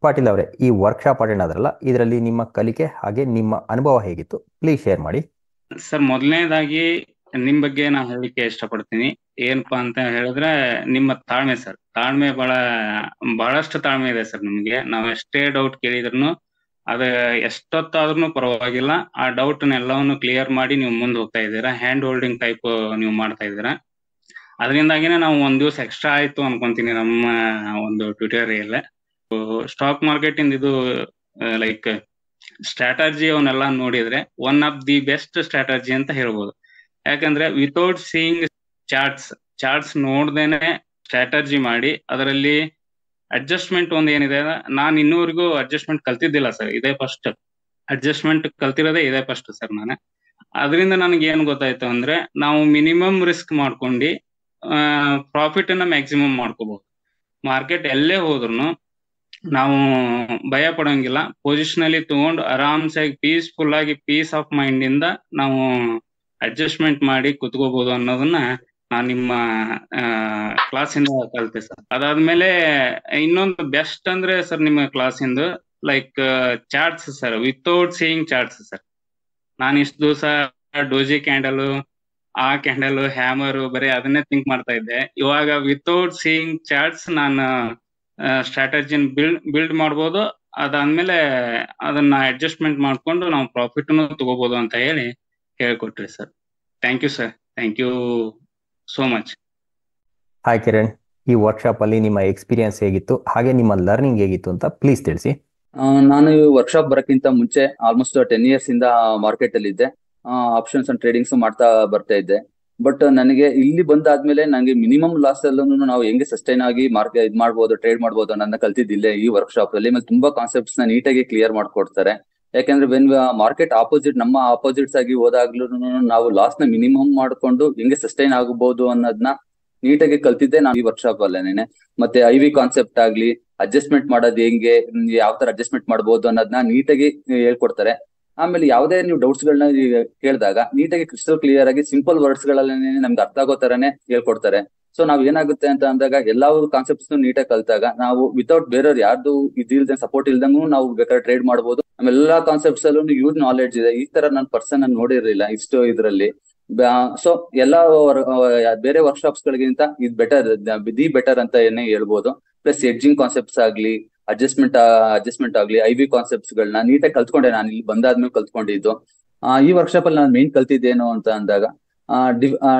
ಪಾಟೀಲ್ ಅವರೇ, ಈ workshop attend ಆದ್ರಲ್ಲ, ಇದರಲ್ಲಿ ನಿಮ್ಮ ಕಲಿಕೆ ಹಾಗೆ ನಿಮ್ಮ ಅನುಭವ ಹೇಗಿತ್ತು? ಪ್ಲೀಸ್ ಶೇರ್ ಮಾಡಿ. ಸರ್, ಮೊದಲನೇದಾಗಿ ನಿಮ್ ಬಗ್ಗೆ ನಾನು ಹೇಳಲಿಕ್ಕೆ ಇಷ್ಟಪಡ್ತೀನಿ. ಏನಪ್ಪಾ ಅಂತ ಹೇಳಿದ್ರೆ, ನಿಮ್ಮ ತಾಳ್ಮೆ ಸರ್. ತಾಳ್ಮೆ ಬಹಳಷ್ಟು ತಾಳ್ಮೆ ಇದೆ ಸರ್ ನಿಮ್ಗೆ. ನಾವ್ ಎಷ್ಟೇ ಡೌಟ್ ಕೇಳಿದ್ರು ಅದ ಎಷ್ಟೊತ್ತಾದ್ರೂ ಪರವಾಗಿಲ್ಲ, ಆ ಡೌಟ್ ಎಲ್ಲವನ್ನು ಕ್ಲಿಯರ್ ಮಾಡಿ ನೀವು ಮುಂದೆ ಹೋಗ್ತಾ ಇದ್ದೀರಾ. ಹ್ಯಾಂಡ್ ಹೋಲ್ಡಿಂಗ್ ಟೈಪ್ ನೀವು ಮಾಡ್ತಾ ಇದ್ದೀರಾ. ಅದರಿಂದಾಗಿನೇ ನಾವು ಒಂದ್ ದಿವಸ ಎಕ್ಸ್ಟ್ರಾ ಆಯ್ತು ಅನ್ಕೊಂತೀನಿ ನಮ್ಮ ಒಂದು ಟ್ಯುಟೋರಿಯಲ್. ಸ್ಟಾಕ್ ಮಾರ್ಕೆಟ್ ಇಂದ ಇದು ಲೈಕ್ ಸ್ಟ್ರಾಟಜಿ ಅವನ್ನೆಲ್ಲ ನೋಡಿದ್ರೆ one of the best strategy ಅಂತ ಹೇಳ್ಬೋದು. ಯಾಕಂದ್ರೆ ವಿತೌಟ್ ಸೀಯಿಂಗ್ ಚಾರ್ಟ್ಸ್ ನೋಡ್ದೇನೆ ಸ್ಟ್ರಾಟಜಿ ಮಾಡಿ ಅದರಲ್ಲಿ ಅಡ್ಜಸ್ಟ್ಮೆಂಟ್ ಒಂದ್ ಏನಿದೆ, ನಾನು ಇನ್ನೂವರೆಗೂ ಅಡ್ಜಸ್ಟ್ಮೆಂಟ್ ಕಲ್ತಿದ್ದಿಲ್ಲ ಸರ್. ಇದೇ ಫಸ್ಟ್ ಅಡ್ಜಸ್ಟ್ಮೆಂಟ್ ಕಲ್ತಿರೋದೇ ಇದೇ ಫಸ್ಟ್ ಸರ್ ನಾನು. ಅದರಿಂದ ನನಗೆ ಏನ್ ಗೊತ್ತಾಯ್ತು ಅಂದ್ರೆ, ನಾವು ಮಿನಿಮಮ್ ರಿಸ್ಕ್ ಮಾಡ್ಕೊಂಡು ಪ್ರಾಫಿಟ್ ಅನ್ನ ಮ್ಯಾಕ್ಸಿಮಮ್ ಮಾಡ್ಕೋಬಹುದು. ಮಾರ್ಕೆಟ್ ಎಲ್ಲೇ ಹೋದ್ರು ನಾವು ಭಯ ಪಡೋಂಗಿಲ್ಲ. ಪೊಸಿಷನಲ್ಲಿ ತಗೊಂಡು ಆರಾಮ್ಸಾಗಿ ಪೀಸ್ಫುಲ್ ಆಗಿ ಪೀಸ್ ಆಫ್ ಮೈಂಡ್ ಇಂದ ನಾವು ಅಡ್ಜಸ್ಟ್ಮೆಂಟ್ ಮಾಡಿ ಕುತ್ಕೋಬಹುದು ಅನ್ನೋದನ್ನ ನಾನು ನಿಮ್ಮ ಕ್ಲಾಸಿಂದ ಕಲಿತೆ ಸರ್. ಅದಾದ್ಮೇಲೆ ಇನ್ನೊಂದು ಬೆಸ್ಟ್ ಅಂದ್ರೆ ಸರ್ ನಿಮ್ಮ ಕ್ಲಾಸಿಂದ like charts sir, without seeing charts sir. ನಾನು ಇಷ್ಟು ದಿವಸ ಡೋಜಿ ಕ್ಯಾಂಡಲ್, ಆ ಕ್ಯಾಂಡಲ್, ಹ್ಯಾಮರ್ ಬರೀ ಅದನ್ನೇ ಥಿಂಕ್ ಮಾಡ್ತಾ ಇದ್ದೆ. ಇವಾಗ ವಿತೌಟ್ ಸೀಯಿಂಗ್ ಚಾರ್ಟ್ಸ್ ನಾನು ಸ್ಟ್ರಾಟಜಿನ ಬಿಲ್ಡ್ ಮಾಡ್ಬೋದು. ಅದಾದ್ಮೇಲೆ ಅದನ್ನ ಅಡ್ಜಸ್ಟ್ಮೆಂಟ್ ಮಾಡ್ಕೊಂಡು ನಾವು ಪ್ರಾಫಿಟ್ ತಗೋಬಹುದು ಅಂತ ಹೇಳ್ಕೊಟ್ರಿ sir. Thank you sir, thank you so much. Hi Kiran, ಈ ವರ್ಕ್ಶಾಪ್ ಅಲ್ಲಿ ನಿಮ್ಮ ಎಕ್ಸ್ಪೀರಿಯನ್ಸ್ ಹೇಗಿತ್ತು ಹಾಗೆ ನಿಮ್ಮ ಲರ್ನಿಂಗ್ ಹೇಗಿತ್ತು ಅಂತ ಪ್ಲೀಸ್ ತಿಳಿಸಿ. ನಾನು ಈ ವರ್ಕ್ಶಾಪ್ ಬರೋಕ್ಕಿಂತ ಮುಂಚೆ ಆಲ್ಮೋಸ್ಟ್ 10 years ಇಂದ ಮಾರ್ಕೆಟ್ ಅಲ್ಲಿ ಇದ್ದೆ. ಆಪ್ಷನ್ಸ್ ಅಂಡ್ ಟ್ರೇಡಿಂಗ್ಸ್ ಮಾಡ್ತಾ ಬರ್ತಾ ಇದ್ದೆ. ಬಟ್ ನನಗೆ ಇಲ್ಲಿ ಬಂದಾದ್ಮೇಲೆ ನನಗೆ ಮಿನಿಮಮ್ ಲಾಸ್ ಅಲ್ಲೂ ನಾವು ಹೆಂಗೆ ಸಸ್ಟೈನ್ ಆಗಿ ಮಾರ್ಕೆಟ್ ಮಾಡ್ಬೋದು, ಟ್ರೇಡ್ ಮಾಡ್ಬೋದು ಅನ್ನೋದನ್ನ ಕಲ್ತಿದ್ದಿಲ್ಲ ಈ ವರ್ಕ್ಶಾಪ್ ಅಲ್ಲಿ. ಮತ್ತೆ ತುಂಬಾ ಕಾನ್ಸೆಪ್ಟ್ಸ್ ನ ನೀಟಾಗಿ ಕ್ಲಿಯರ್ ಮಾಡ್ಕೊಡ್ತಾರೆ. ಯಾಕಂದ್ರೆ ವೆನ್ ಮಾರ್ಕೆಟ್ ನಮ್ಮ ಆಪೋಸಿಟ್ಸ್ ಆಗಿ ಹೋದಾಗ್ಲೂ ನಾವು ಲಾಸ್ ನ ಮಿನಿಮಮ್ ಮಾಡ್ಕೊಂಡು ಹೆಂಗೆ ಸಸ್ಟೈನ್ ಆಗಬಹುದು ಅನ್ನೋದನ್ನ ನೀಟಾಗಿ ಕಲ್ತಿದ್ದೆ ನಾನು ಈ ವರ್ಕ್ಶಾಪ್ ಅಲ್ಲೇನೆ. ಮತ್ತೆ IV ಕಾನ್ಸೆಪ್ಟ್ ಆಗ್ಲಿ, ಅಡ್ಜಸ್ಟ್ಮೆಂಟ್ ಮಾಡೋದು ಹೆಂಗೆ, ಯಾವ ತರ ಅಡ್ಜಸ್ಟ್ಮೆಂಟ್ ಮಾಡ್ಬೋದು ಅನ್ನೋದನ್ನ ನೀಟಾಗಿ ಹೇಳ್ಕೊಡ್ತಾರೆ. ಆಮೇಲೆ ಯಾವುದೇ ನೀವು ಡೌಟ್ಸ್ ಗಳನ್ನ ಕೇಳಿದಾಗ ನೀಟಾಗಿ ಕ್ರಿಸ್ಟಲ್ ಕ್ಲಿಯರ್ ಆಗಿ ಸಿಂಪಲ್ ವರ್ಡ್ಸ್ ಗಳಲ್ಲಿ ನಮ್ಗೆ ಅರ್ಥ ಆಗೋ ತರನೇ ಹೇಳ್ಕೊಡ್ತಾರೆ. ಸೊ ನಾವ್ ಏನಾಗುತ್ತೆ ಅಂತ ಅಂದಾಗ ಎಲ್ಲಾ ಕಾನ್ಸೆಪ್ಟ್ಸ್ ನೀಟಾಗಿ ಕಲ್ತಾಗ ನಾವು ವಿತೌಟ್ ಬೇರೆಯವ್ರು ಯಾರ್ದು ಇದಿಲ್ದೆ ಸಪೋರ್ಟ್ ಇಲ್ದಂಗೂ ನಾವು ಬೇಕಾದ್ರೆ ಟ್ರೇಡ್ ಮಾಡ್ಬೋದು. ಆಮೇಲೆ ಎಲ್ಲಾ ಕಾನ್ಸೆಪ್ಟ್ಸ್ ಅಲ್ಲೂ ಯೂಸ್ ನಾಲೆಡ್ಜ್ ಇದೆ. ಈ ತರ ನನ್ನ ಪರ್ಸನ್ ನಾನು ನೋಡಿರ್ಲಿಲ್ಲ ಇಷ್ಟು ಇದ್ರಲ್ಲಿ. ಸೊ ಎಲ್ಲಾ ಬೇರೆ ವರ್ಕ್ಶಾಪ್ಸ್ ಗಳಿಗಿಂತ ಇದು ಬೆಟರ್ ಅಂತ ಏನೇ ಹೇಳ್ಬೋದು. ಪ್ಲಸ್ ಎಡ್ಜಿಂಗ್ ಕಾನ್ಸೆಪ್ಟ್ಸ್ ಆಗ್ಲಿ, ಅಡ್ಜಸ್ಟ್ಮೆಂಟ್ ಆಗ್ಲಿ, IV ಕಾನ್ಸೆಪ್ಟ್ಸ್ ಗಳನ್ನ ನೀಟಾಗಿ ಕಲ್ತ್ಕೊಂಡೆ. ನಾನು ಇಲ್ಲಿ ಬಂದಾದ್ಮೇಲೆ ಕಲ್ತ್ಕೊಂಡಿದ್ದು. ಈ ವರ್ಕ್ಶಾಪ್ ಅಲ್ಲಿ ನಾನು ಮೇನ್ ಕಲ್ತಿದ್ದೇನು ಅಂತ ಅಂದಾಗ,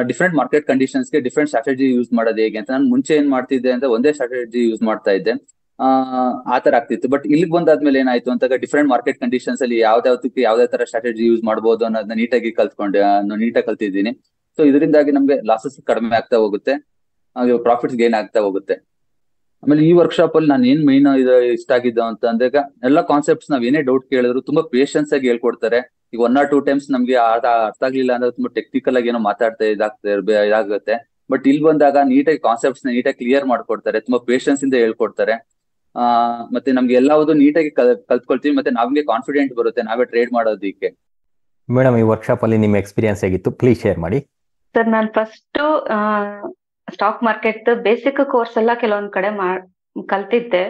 ಡಿಫ್ರೆಂಟ್ ಮಾರ್ಕೆಟ್ ಕಂಡೀಷನ್ಸ್ಗೆ ಡಿಫ್ರೆಂಟ್ ಸ್ಟ್ರಾಟಜಿ ಯೂಸ್ ಮಾಡೋದು ಹೇಗೆ ಅಂತ. ನಾನು ಮುಂಚೆ ಏನ್ ಮಾಡ್ತಿದ್ದೆ ಅಂತ ಒಂದೇ ಸ್ಟ್ರಾಟಜಿ ಯೂಸ್ ಮಾಡ್ತಾ ಇದ್ದೆ, ಆತರ ಆಗ್ತಿತ್ತು. ಬಟ್ ಇಲ್ಲಿಗೆ ಬಂದಾದ್ಮೇಲೆ ಏನಾಯ್ತು ಅಂತಾಗ ಡಿಫ್ರೆಂಟ್ ಮಾರ್ಕೆಟ್ ಕಂಡೀಷನ್ಸ್ ಅಲ್ಲಿ ಯಾವ್ದೇ ತರ ಸ್ಟ್ರಾಟಜಿ ಯೂಸ್ ಮಾಡ್ಬೋದು ಅನ್ನೋದನ್ನ ನೀಟಾಗಿ ನೀಟಾಗಿ ಕಲ್ತಿದ್ದೀನಿ. ಸೊ ಇದರಿಂದಾಗಿ ನಮ್ಗೆ ಲಾಸಸ್ ಕಡಿಮೆ ಆಗ್ತಾ ಹೋಗುತ್ತೆ, ಹಾಗೆ ಪ್ರಾಫಿಟ್ಸ್ ಗೇನ್ ಆಗ್ತಾ ಹೋಗುತ್ತೆ. ಆಮೇಲೆ ಈ ವರ್ಕ್ಶಾಪ್ ಅಲ್ಲಿ ನಾನು ಏನ್ ಮೈನ್ ಇಷ್ಟ ಆಗಿದ್ದು ಅಂತ ಅಂದಾಗ, ಎಲ್ಲಾ ಕಾನ್ಸೆಪ್ಟ್ಸ್ ನಾವ್ ಏನೇ ಡೌಟ್ ಕೇಳಿದ್ರು ತುಂಬಾ ಪೇಷನ್ಸ್ ಆಗಿ ಹೇಳ್ಕೊಡ್ತಾರೆ. ಈಗ 1 or 2 times ನಮ್ಗೆ ಅರ್ಥ ಆಗ್ಲಿಲ್ಲ ಅಂದ್ರೆ ತುಂಬಾ ಟೆಕ್ನಿಕಲ್ ಆಗಿ ಏನೋ ಮಾತಾಡ್ತಾ ಇದಾಗುತ್ತೆ. ಬಟ್ ಇಲ್ಲಿ ಬಂದಾಗ ನೀಟಾಗಿ ಕಾನ್ಸೆಪ್ಟ್ಸ್ ನ ನೀಟಾಗಿ ಕ್ಲಿಯರ್ ಮಾಡ್ಕೊಡ್ತಾರೆ, ತುಂಬಾ ಪೇಷನ್ಸ್ ಇಂದ ಹೇಳ್ಕೊಡ್ತಾರೆ. ಮತ್ತೆ ನಮ್ಗೆ ಎಲ್ಲಾವುದು ನೀಟಾಗಿ ಕಲ್ತ್ಕೊಳ್ತೀವಿ. ಮತ್ತೆ ನಮ್ಗೆ ಕಾನ್ಫಿಡೆಂಟ್ ಬರುತ್ತೆ ನಾವೇ ಟ್ರೇಡ್ ಮಾಡೋದಿಕ್ಕೆ. ಮೇಡಮ್, ಈ ವರ್ಕ್ಶಾಪ್ ಅಲ್ಲಿ ನಿಮ್ಮ ಎಕ್ಸ್ಪೀರಿಯನ್ಸ್ ಹೇಗಿತ್ತು? ಪ್ಲೀಸ್ ಶೇರ್ ಮಾಡಿ. ಸರ್, ನಾನು first stock market basic course ಎಲ್ಲ ಕೆಲವೊಂದ್ ಕಡೆ ಕಲ್ತಿದ್ದೆ.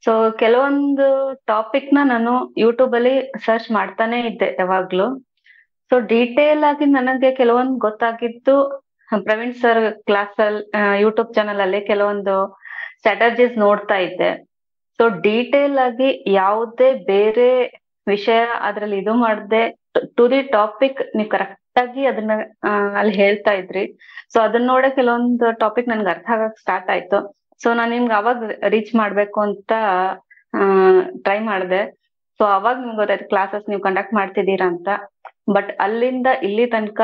ಸೊ ಕೆಲವೊಂದು ಟಾಪಿಕ್ ನಾನು ಯೂಟ್ಯೂಬ್ ಅಲ್ಲಿ ಸರ್ಚ್ ಮಾಡ್ತಾನೆ ಇದ್ದೆ ಯಾವಾಗ್ಲೂ. ಸೊ ಡೀಟೇಲ್ ಆಗಿ ನನಗೆ ಕೆಲವೊಂದು ಗೊತ್ತಾಗಿದ್ದು ಪ್ರವೀಣ್ ಸರ್ ಕ್ಲಾಸ್ ಅಲ್ಲಿ, ಯೂಟ್ಯೂಬ್ ಚಾನಲ್ ಅಲ್ಲಿ ಕೆಲವೊಂದು ಸ್ಟ್ರಾಟಜೀಸ್ ನೋಡ್ತಾ ಇದ್ದೆ. ಸೊ ಡೀಟೇಲ್ ಆಗಿ ಯಾವುದೇ ಬೇರೆ ವಿಷಯ ಅದ್ರಲ್ಲಿ ಇದು ಮಾಡದೆ ಟು ದಿ ಟಾಪಿಕ್ ನೀವು ಕರೆಕ್ಟ್ ಆಗಿ ಅದನ್ನ ಅಲ್ಲಿ ಹೇಳ್ತಾ ಇದ್ರಿ. ಸೊ ಅದನ್ನ ನೋಡ ಕೆಲವೊಂದು ಟಾಪಿಕ್ ನನ್ಗೆ ಅರ್ಥ ಆಗಕ್ ಸ್ಟಾರ್ಟ್ ಆಯ್ತು. ಸೊ ನಾನ್ ನಿಮ್ಗೆ ಅವಾಗ ರೀಚ್ ಮಾಡ್ಬೇಕು ಅಂತ ಟ್ರೈ ಮಾಡಿದೆ. ಸೊ ಅವಾಗ ನಿಮ್ಗೆ ಗೊತ್ತಾಯ್ತು ಕ್ಲಾಸಸ್ ನೀವು ಕಂಡಕ್ಟ್ ಮಾಡ್ತಿದ್ದೀರಾ ಅಂತ. ಬಟ್ ಅಲ್ಲಿಂದ ಇಲ್ಲಿ ತನಕ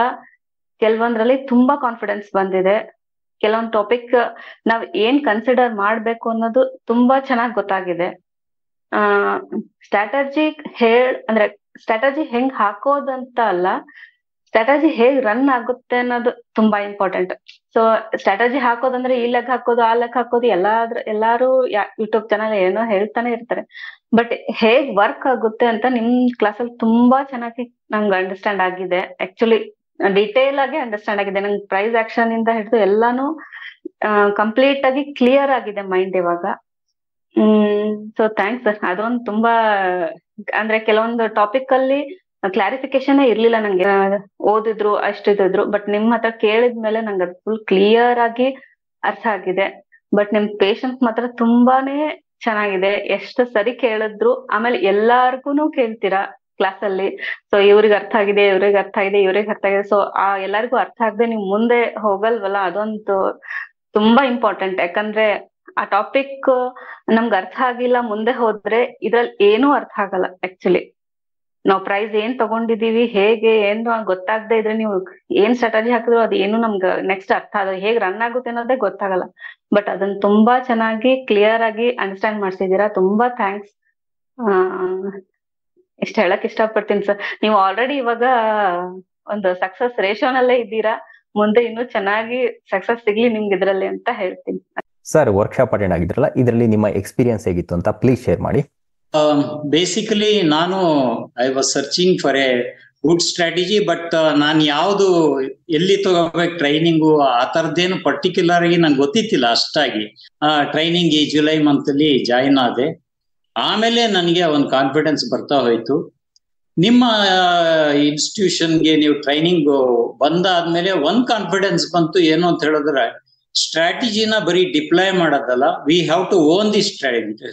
ಕೆಲವೊಂದ್ರಲ್ಲಿ ತುಂಬಾ ಕಾನ್ಫಿಡೆನ್ಸ್ ಬಂದಿದೆ. ಕೆಲವೊಂದ್ ಟಾಪಿಕ್ ನಾವ್ ಏನ್ ಕನ್ಸಿಡರ್ ಮಾಡ್ಬೇಕು ಅನ್ನೋದು ತುಂಬಾ ಚೆನ್ನಾಗಿ ಗೊತ್ತಾಗಿದೆ. ಸ್ಟ್ರಾಟಜಿ ಅಂದ್ರೆ ಸ್ಟ್ರಾಟಜಿ ಹೆಂಗ್ ಹಾಕೋದಂತ ಅಲ್ಲ, ಸ್ಟ್ರಾಟಜಿ ಹೇಗ್ ರನ್ ಆಗುತ್ತೆ ಅನ್ನೋದು ತುಂಬಾ ಇಂಪಾರ್ಟೆಂಟ್. ಸೊ ಸ್ಟ್ರಾಟಜಿ ಹಾಕೋದಂದ್ರೆ ಈ ಲೆಕ್ಕ ಹಾಕೋದು ಆ ಲೆಕ್ಕ ಹಾಕೋದು ಎಲ್ಲಾರು ಯೂಟ್ಯೂಬ್ ಚಾನಲ್ ಏನೋ ಹೇಳ್ತಾನೆ ಇರ್ತಾರೆ. ಬಟ್ ಹೇಗ್ ವರ್ಕ್ ಆಗುತ್ತೆ ಅಂತ ನಿಮ್ ಕ್ಲಾಸಲ್ಲಿ ತುಂಬಾ ಚೆನ್ನಾಗಿ ನಂಗೆ ಅಂಡರ್ಸ್ಟ್ಯಾಂಡ್ ಆಗಿದೆ. ಆಕ್ಚುಲಿ ಡಿಟೇಲ್ ಆಗಿ ಅಂಡರ್ಸ್ಟ್ಯಾಂಡ್ ಆಗಿದೆ. ನಂಗೆ ಪ್ರೈಸ್ ಆಕ್ಷನ್ ಇಂದ ಹಿಡಿದು ಎಲ್ಲಾನು ಕಂಪ್ಲೀಟ್ ಆಗಿ ಕ್ಲಿಯರ್ ಆಗಿದೆ ಮೈಂಡ್ ಇವಾಗ. So thanks sir. ಅದೊಂದು ತುಂಬಾ ಅಂದ್ರೆ ಕೆಲವೊಂದು ಟಾಪಿಕ್ ಅಲ್ಲಿ ಕ್ಲಾರಿಫಿಕೇಶನ್ ಇರ್ಲಿಲ್ಲ ನಂಗೆ. ಓದಿದ್ರು ಅಷ್ಟಿದ್ರು, ಬಟ್ ನಿಮ್ ಹತ್ರ ಕೇಳಿದ್ಮೇಲೆ ನಂಗೆ ಅದು ಫುಲ್ ಕ್ಲಿಯರ್ ಆಗಿ ಅರ್ಥ ಆಗಿದೆ. ಬಟ್ ನಿಮ್ ಪೇಶನ್ಸ್ ಮಾತ್ರ ತುಂಬಾನೇ ಚೆನ್ನಾಗಿದೆ. ಎಷ್ಟು ಸರಿ ಕೇಳಿದ್ರು, ಆಮೇಲೆ ಎಲ್ಲಾರ್ಗುನು ಕೇಳ್ತೀರಾ ಕ್ಲಾಸ್ ಅಲ್ಲಿ. ಸೊ ಇವ್ರಿಗೆ ಅರ್ಥ ಆಗಿದೆ, ಇವ್ರಿಗೆ ಅರ್ಥ ಆಗಿದೆ, ಇವ್ರಿಗೆ ಅರ್ಥ ಆಗಿದೆ. ಸೊ ಆ ಎಲ್ಲರಿಗೂ ಅರ್ಥ ಆಗದೆ ನೀವು ಮುಂದೆ ಹೋಗಲ್ವಲ್ಲ, ಅದೊಂದು ತುಂಬಾ ಇಂಪಾರ್ಟೆಂಟ್. ಯಾಕಂದ್ರೆ ಆ ಟಾಪಿಕ್ ನಮ್ಗೆ ಅರ್ಥ ಆಗಿಲ್ಲ, ಮುಂದೆ ಹೋದ್ರೆ ಇದ್ರಲ್ಲಿ ಏನೂ ಅರ್ಥ ಆಗಲ್ಲ. ಆಕ್ಚುಲಿ ನಾವ್ ಪ್ರೈಸ್ ಏನ್ ತಗೊಂಡಿದೀವಿ, ಹೇಗೆ ಏನು ಗೊತ್ತಾಗದೆ ಇದ್ರೆ ನೀವು ಏನ್ ಸ್ಟ್ರಾಟಜಿ ಹಾಕಿದ್ರು ಅದು ಏನು ನಮ್ಗೆ ನೆಕ್ಸ್ಟ್ ಅರ್ಥ ಆಗ ಹೇಗ್ ರನ್ ಆಗುತ್ತೆ ಅನ್ನೋದೇ ಗೊತ್ತಾಗಲ್ಲ. ಬಟ್ ಅದನ್ನ ತುಂಬಾ ಚೆನ್ನಾಗಿ ಕ್ಲಿಯರ್ ಆಗಿ ಅಂಡರ್ಸ್ಟ್ಯಾಂಡ್ ಮಾಡ್ಸಿದೀರಾ. ತುಂಬಾ ಥ್ಯಾಂಕ್ಸ್. ಇಷ್ಟ ಹೇಳಕ್ ಇಷ್ಟಪಡ್ತೀನಿ ಸರ್. ನೀವು ಆಲ್ರೆಡಿ ಇವಾಗ ಒಂದು ಸಕ್ಸಸ್ ರೇಷೋನಲ್ಲೇ ಇದ್ದೀರಾ. ಮುಂದೆ ಇನ್ನೂ ಚೆನ್ನಾಗಿ ಸಕ್ಸಸ್ ಸಿಗ್ಲಿ ನಿಮ್ಗೆ ಇದ್ರಲ್ಲಿ ಅಂತ ಹೇಳ್ತೀನಿ. ಸರ್, ವರ್ಕ್ಶಾಪ್ ಅಟೆಂಡ್ ಆಗಿದ್ರಲ್ಲ, ಇದರಲ್ಲಿ ನಿಮ್ಮ ಎಕ್ಸ್ಪೀರಿಯನ್ಸ್ ಹೇಗಿತ್ತು ಅಂತ ಪ್ಲೀಸ್ ಶೇರ್ ಮಾಡಿ. ಬೇಸಿಕಲಿ ನಾನು I was searching for A good strategy, but ನಾನು ಯಾವ್ದು ಎಲ್ಲಿ ತಗೋಬೇಕು ಟ್ರೈನಿಂಗು ಆ ತರದ್ದೇನು ಪರ್ಟಿಕ್ಯುಲರ್ ಆಗಿ ನಂಗೆ ಗೊತ್ತಿತ್ತಿಲ್ಲ ಅಷ್ಟಾಗಿ. ಟ್ರೈನಿಂಗ್ ಈ ಜುಲೈ ಮಂತ್ ಅಲ್ಲಿ ಜಾಯಿನ್ ಆದೆ. ಆಮೇಲೆ ನನಗೆ ಒಂದು ಕಾನ್ಫಿಡೆನ್ಸ್ ಬರ್ತಾ ಹೋಯ್ತು. ನಿಮ್ಮ ಇನ್ಸ್ಟಿಟ್ಯೂಷನ್ಗೆ ನೀವು ಟ್ರೈನಿಂಗ್ ಬಂದಾದ್ಮೇಲೆ ಒಂದು ಕಾನ್ಫಿಡೆನ್ಸ್ ಬಂತು. ಏನು ಅಂತ ಹೇಳಿದ್ರೆ, ಸ್ಟ್ರಾಟಜಿನ ಬರೀ ಡಿಪ್ಲಾಯ್ ಮಾಡೋದಲ್ಲ, we have to own the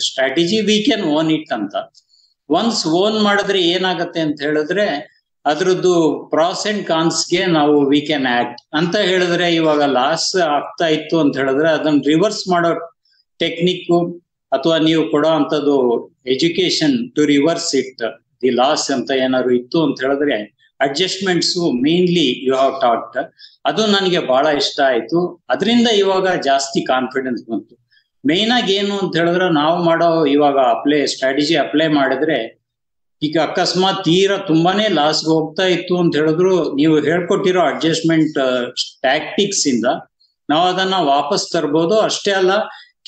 strategy, we can own it ಅಂತ. ಒನ್ಸ್ ಓನ್ ಮಾಡಿದ್ರೆ ಏನಾಗತ್ತೆ ಅಂತ ಹೇಳಿದ್ರೆ, ಅದ್ರದ್ದು ಪ್ರಾಸ್ ಅಂಡ್ ಕಾನ್ಸ್ಗೆ ನಾವು ವಿ ಕ್ಯಾನ್ ಆಕ್ಟ್ ಅಂತ ಹೇಳಿದ್ರೆ, ಇವಾಗ ಲಾಸ್ ಆಗ್ತಾ ಇತ್ತು ಅಂತ ಹೇಳಿದ್ರೆ ಅದನ್ನ ರಿವರ್ಸ್ ಮಾಡೋ ಟೆಕ್ನಿಕ್ಕು ಅಥವಾ ನೀವು ಕೊಡೋ ಅಂಥದ್ದು education to reverse it the loss ಅಂತ ಏನಾದ್ರು ಇತ್ತು ಅಂತ ಹೇಳಿದ್ರೆ, adjustments mainly you have taught. ಅದು ನನಗೆ ಬಹಳ ಇಷ್ಟ ಆಯ್ತು. ಅದರಿಂದ ಇವಾಗ ಜಾಸ್ತಿ ಕಾನ್ಫಿಡೆನ್ಸ್ ಬಂತು. ಮೇನ್ ಆಗಿ ಏನು ಅಂತ ಹೇಳಿದ್ರೆ, ನಾವು ಮಾಡೋ ಇವಾಗ ಸ್ಟ್ರಾಟಜಿ ಅಪ್ಲೈ ಮಾಡಿದ್ರೆ, ಈಗ ಅಕಸ್ಮಾತ್ ತೀರಾ ತುಂಬಾನೇ ಲಾಸ್ ಹೋಗ್ತಾ ಇತ್ತು ಅಂತ ಹೇಳಿದ್ರು, ನೀವು ಹೇಳ್ಕೊಟ್ಟಿರೋ ಅಡ್ಜಸ್ಟ್ಮೆಂಟ್ ಟ್ಯಾಕ್ಟಿಕ್ಸ್ ಇಂದ ನಾವು ಅದನ್ನ ವಾಪಸ್ ತರ್ಬೋದು. ಅಷ್ಟೇ ಅಲ್ಲ,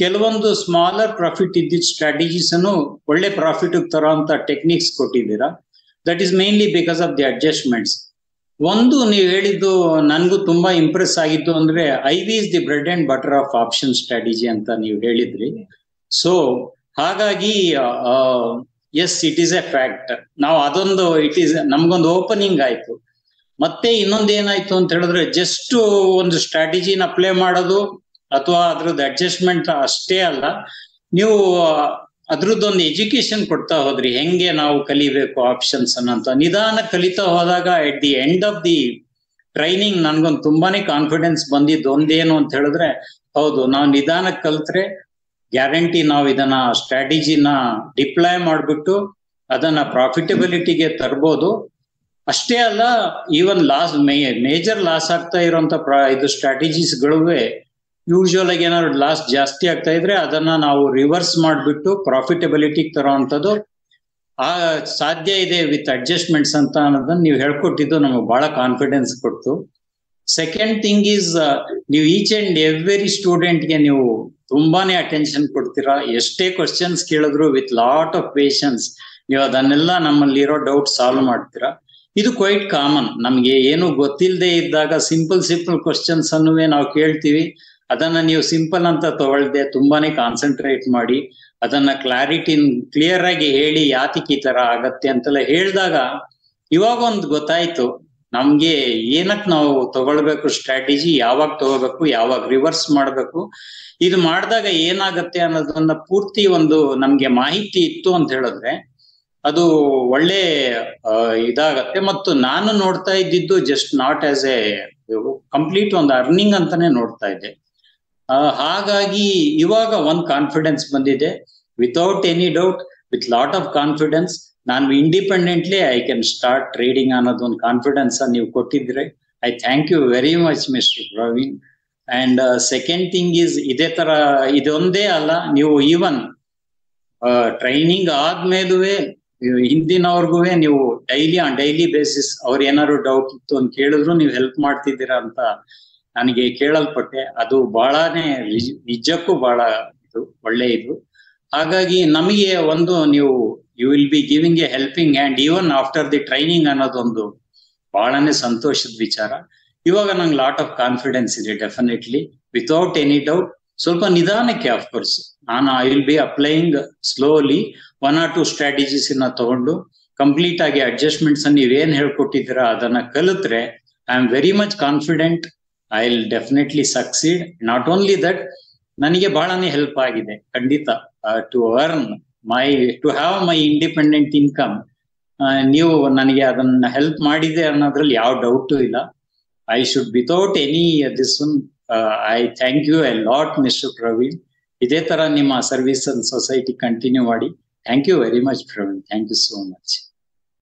ಕೆಲವೊಂದು ಸ್ಮಾಲರ್ ಪ್ರಾಫಿಟ್ ಇದ್ದಿದ್ದ ಸ್ಟ್ರಾಟಜೀಸ್ ಅನ್ನು ಒಳ್ಳೆ ಪ್ರಾಫಿಟ್ ತರೋ ಅಂತ ಟೆಕ್ನಿಕ್ಸ್ ಕೊಟ್ಟಿದ್ದೀರಾ. That is mainly because of the adjustments. ಒಂದು ನೀವು ಹೇಳಿದ್ದು ನನ್ಗೂ ತುಂಬಾ ಇಂಪ್ರೆಸ್ ಆಗಿದ್ದು ಅಂದ್ರೆ, IV is the bread and butter of option strategy ಅಂತ ನೀವು ಹೇಳಿದ್ರಿ. ಸೊ ಹಾಗಾಗಿ yes, it is a fact. ನಾವು ಅದೊಂದು ನಮ್ಗೊಂದು ಓಪನಿಂಗ್ ಆಯ್ತು. ಮತ್ತೆ ಇನ್ನೊಂದು ಏನಾಯ್ತು ಅಂತ ಹೇಳಿದ್ರೆ, ಜಸ್ಟ್ ಒಂದು ಸ್ಟ್ರಾಟಜಿನ ಅಪ್ಲೈ ಮಾಡೋದು ಅಥವಾ ಅದ್ರದ್ದು ಅಡ್ಜಸ್ಟ್ಮೆಂಟ್ ಅಷ್ಟೇ ಅಲ್ಲ, ನೀವು ಅದ್ರದ್ದೊಂದು ಎಜುಕೇಶನ್ ಕೊಡ್ತಾ ಹೋದ್ರಿ, ಹೆಂಗೆ ನಾವು ಕಲಿಬೇಕು ಆಪ್ಷನ್ಸ್ ಅನ್ನಂತ. ನಿಧಾನ ಕಲಿತಾ ಹೋದಾಗ at the end of the training ನನ್ಗೊಂದು ತುಂಬಾನೇ ಕಾನ್ಫಿಡೆನ್ಸ್ ಬಂದಿದ್ದು ಒಂದೇನು ಅಂತ ಹೇಳಿದ್ರೆ, ಹೌದು, ನಾವು ನಿಧಾನಕ್ಕೆ ಕಲ್ತ್ರೆ ಗ್ಯಾರಂಟಿ ನಾವು ಇದನ್ನ ಸ್ಟ್ರಾಟಜಿನ ಡಿಪ್ಲಾಯ್ ಮಾಡ್ಬಿಟ್ಟು ಅದನ್ನ ಪ್ರಾಫಿಟಬಿಲಿಟಿಗೆ ತರ್ಬೋದು. ಅಷ್ಟೇ ಅಲ್ಲ, ಈವನ್ ಮೇಜರ್ ಲಾಸ್ ಆಗ್ತಾ ಇರೋಂಥ ಇದು ಸ್ಟ್ರಾಟಜೀಸ್ಗಳುವೆ ಯೂಶುವಲ್ ಆಗಿ ಏನಾದ್ರು ಲಾಸ್ ಜಾಸ್ತಿ ಆಗ್ತಾ ಇದ್ರೆ ಅದನ್ನ ನಾವು ರಿವರ್ಸ್ ಮಾಡಿಬಿಟ್ಟು ಪ್ರಾಫಿಟಬಿಲಿಟಿಗೆ ತರೋವಂಥದ್ದು ಸಾಧ್ಯ ಇದೆ ವಿತ್ ಅಡ್ಜಸ್ಟ್ಮೆಂಟ್ಸ್ ಅಂತ ಅನ್ನೋದನ್ನ ನೀವು ಹೇಳ್ಕೊಟ್ಟಿದ್ದು ನಮಗೆ ಬಹಳ ಕಾನ್ಫಿಡೆನ್ಸ್ ಕೊಡ್ತು. ಸೆಕೆಂಡ್ ಥಿಂಗ್ ಈಸ್, ನೀವು ಈಚ್ ಅಂಡ್ ಎವ್ರಿ ಸ್ಟೂಡೆಂಟ್ಗೆ ನೀವು ತುಂಬಾನೇ ಅಟೆನ್ಷನ್ ಕೊಡ್ತೀರಾ. ಎಷ್ಟೇ ಕ್ವಶನ್ಸ್ ಕೇಳಿದ್ರು ವಿತ್ ಲಾಟ್ ಆಫ್ ಪೇಷನ್ಸ್ ನೀವು ಅದನ್ನೆಲ್ಲ ನಮ್ಮಲ್ಲಿರೋ ಡೌಟ್ ಸಾಲ್ವ್ ಮಾಡ್ತೀರಾ. ಇದು ಕ್ವೈಟ್ ಕಾಮನ್. ನಮ್ಗೆ ಏನು ಗೊತ್ತಿಲ್ಲದೆ ಇದ್ದಾಗ ಸಿಂಪಲ್ ಕ್ವಶನ್ಸ್ ಅನ್ನುವೇ ನಾವು ಕೇಳ್ತೀವಿ. ಅದನ್ನ ನೀವು ಸಿಂಪಲ್ ಅಂತ ತಗೊಳ್ದೆ ತುಂಬಾನೇ ಕಾನ್ಸಂಟ್ರೇಟ್ ಮಾಡಿ ಅದನ್ನ ಕ್ಲಿಯರ್ ಆಗಿ ಹೇಳಿ ಯಾತಿಗೆ ಈ ತರ ಆಗತ್ತೆ ಅಂತೆಲ್ಲ ಹೇಳಿದಾಗ ಇವಾಗ ಒಂದು ಗೊತ್ತಾಯ್ತು ನಮ್ಗೆ ಏನಕ್ ನಾವು ತಗೊಳ್ಬೇಕು ಸ್ಟ್ರಾಟಜಿ, ಯಾವಾಗ ತಗೋಬೇಕು, ಯಾವಾಗ ರಿವರ್ಸ್ ಮಾಡ್ಬೇಕು, ಇದು ಮಾಡಿದಾಗ ಏನಾಗತ್ತೆ ಅನ್ನೋದನ್ನ ಪೂರ್ತಿ ಒಂದು ನಮ್ಗೆ ಮಾಹಿತಿ ಇತ್ತು ಅಂತ ಹೇಳಿದ್ರೆ ಅದು ಒಳ್ಳೆ ಇದಾಗತ್ತೆ. ಮತ್ತು ನಾನು ನೋಡ್ತಾ ಇದ್ದಿದ್ದು just not as a complete ಒಂದು ಅರ್ನಿಂಗ್ ಅಂತಾನೆ ನೋಡ್ತಾ ಇದ್ದೆ. ಹಾಗಾಗಿ ಇವಾಗ ಒಂದು ಕಾನ್ಫಿಡೆನ್ಸ್ ಬಂದಿದೆ, without any doubt, with lot of confidence ನಾನು independently I can start trading ಅನ್ನೋದು ಒಂದು ಕಾನ್ಫಿಡೆನ್ಸ್ ನೀವು ಕೊಟ್ಟಿದ್ರೆ I thank you very much Mister Praveen. And second thing is, ಇದೇ ತರ ಇದೊಂದೇ ಅಲ್ಲ, ನೀವು ಈವನ್ ಟ್ರೈನಿಂಗ್ ಆದ್ಮೇಲೂ ಹಿಂದಿನವ್ರಿಗೂ ನೀವು ಡೈಲಿ ಬೇಸಿಸ್ ಅವ್ರು ಏನಾದ್ರು ಡೌಟ್ ಇತ್ತು ಅಂತ ಕೇಳಿದ್ರು ನೀವು ಹೆಲ್ಪ್ ಮಾಡ್ತಿದ್ದೀರಾ ಅಂತ ನನಗೆ ಕೇಳಲ್ಪಟ್ಟೆ. ಅದು ಬಹಳನೇ ನಿಜಕ್ಕೂ ಬಹಳ ಇದು ಒಳ್ಳೆ ಇದು. ಹಾಗಾಗಿ ನಮಗೆ ಒಂದು ನೀವು you will be giving a helping hand even after the training ಅನ್ನೋದೊಂದು ಬಹಳನೇ ಸಂತೋಷದ ವಿಚಾರ. ಇವಾಗ ನಂಗೆ ಲಾಟ್ ಆಫ್ ಕಾನ್ಫಿಡೆನ್ಸ್ ಇದೆ ಡೆಫಿನೆಟ್ಲಿ, ವಿತೌಟ್ ಎನಿ ಡೌಟ್. ಸ್ವಲ್ಪ ನಿಧಾನಕ್ಕೆ ಅಫ್ಕೋರ್ಸ್ ನಾನು I will be applying slowly 1 or 2 strategies ತಗೊಂಡು ಕಂಪ್ಲೀಟ್ ಆಗಿ ಅಡ್ಜಸ್ಟ್ಮೆಂಟ್ಸ್ ನೀವೇನ್ ಹೇಳ್ಕೊಟ್ಟಿದ್ದೀರಾ ಅದನ್ನ ಕಲಿತ್ರೆ I am very much confident I will definitely succeed. Not only that, ನನಗೆ ಬಹಳನೇ ಹೆಲ್ಪ್ ಆಗಿದೆ ಖಂಡಿತ to earn to have my independent income. ನೀವು ನನಗೆ ಅದನ್ನ ಹೆಲ್ಪ್ ಮಾಡಿದೆ ಅನ್ನೋದ್ರಲ್ಲಿ ಯಾವ ಡೌಟು ಇಲ್ಲ. I should without any this one I thank you a lot mister Praveen. ಇದೇ ತರ ನಿಮ್ಮ ಸರ್ವಿಸ್ ಅಂಡ್ ಸೊಸೈಟಿ ಕಂಟಿನ್ಯೂ ಮಾಡಿ. Thank you very much Praveen. Thank you so much.